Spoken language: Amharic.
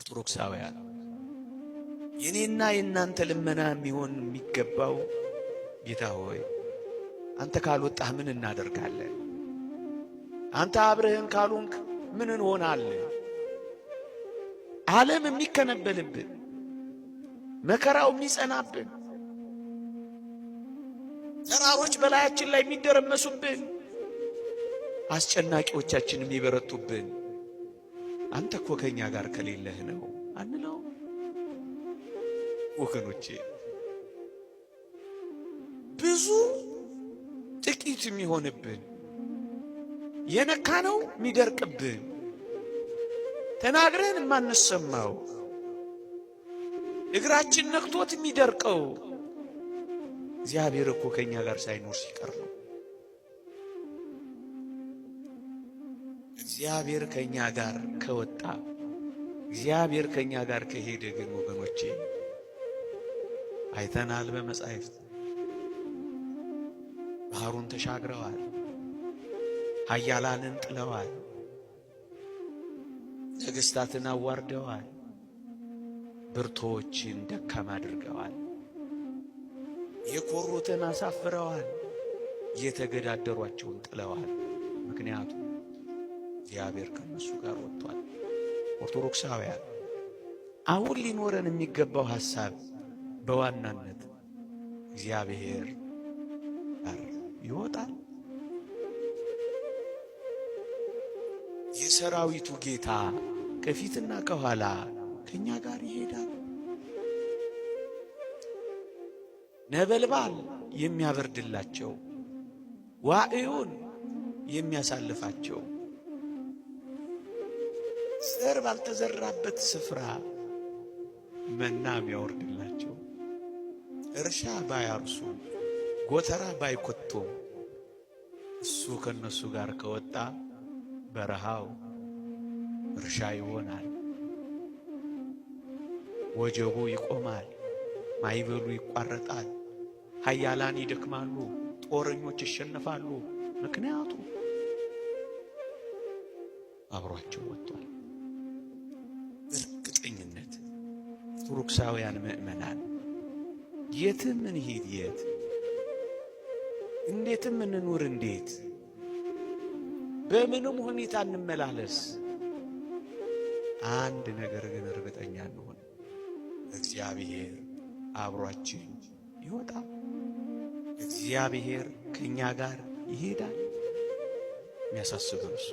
ኦርቶዶክሳውያን የኔና የናንተ ልመና የሚሆን የሚገባው ጌታ ሆይ አንተ ካልወጣህ ምን እናደርጋለን? አንተ አብረህን ካልሆንክ ምን እንሆናለን? ዓለም የሚከነበልብን መከራው የሚጸናብን ተራሮች በላያችን ላይ የሚደረመሱብን አስጨናቂዎቻችን የሚበረቱብን አንተ እኮ ከኛ ጋር ከሌለህ ነው አንለው? ወገኖቼ ብዙ ጥቂት የሚሆንብን የነካነው የሚደርቅብን ተናግረን የማንሰማው እግራችን ነክቶት የሚደርቀው እግዚአብሔር እኮ ከኛ ጋር ሳይኖር ሲቀር ነው። እግዚአብሔር ከኛ ጋር ከወጣ እግዚአብሔር ከኛ ጋር ከሄደ ግን ወገኖቼ አይተናል። በመጻሕፍት ባህሩን ተሻግረዋል፣ ኃያላንን ጥለዋል፣ ነገሥታትን አዋርደዋል፣ ብርቶችን ደካማ አድርገዋል፣ የኮሩትን አሳፍረዋል፣ የተገዳደሯቸውን ጥለዋል። ምክንያቱም እግዚአብሔር ከነሱ ጋር ወጥቷል። ኦርቶዶክሳውያን አሁን ሊኖረን የሚገባው ሐሳብ በዋናነት እግዚአብሔር ጋር ይወጣል። የሰራዊቱ ጌታ ከፊትና ከኋላ ከኛ ጋር ይሄዳል። ነበልባል የሚያበርድላቸው፣ ዋዕዩን የሚያሳልፋቸው፣ ዘር ባልተዘራበት ስፍራ መና የሚያወርድላቸው፣ እርሻ ባያርሱ ጎተራ ባይኮቱም እሱ ከነሱ ጋር ከወጣ በረሃው እርሻ ይሆናል። ወጀቡ ይቆማል፣ ማይበሉ ይቋረጣል፣ ኃያላን ይደክማሉ፣ ጦረኞች ይሸነፋሉ። ምክንያቱም አብሯቸው ወጥቷል። በእርግጠኝነት ኦርቶዶክሳውያን ምእመናን የትም እንሂድ የት እንዴትም እንኑር እንዴት በምንም ሁኔታ እንመላለስ አንድ ነገር ግን እርግጠኛ እንሆን፣ እግዚአብሔር አብሯችን ይወጣል። እግዚአብሔር ከኛ ጋር ይሄዳል። የሚያሳስበን እሱ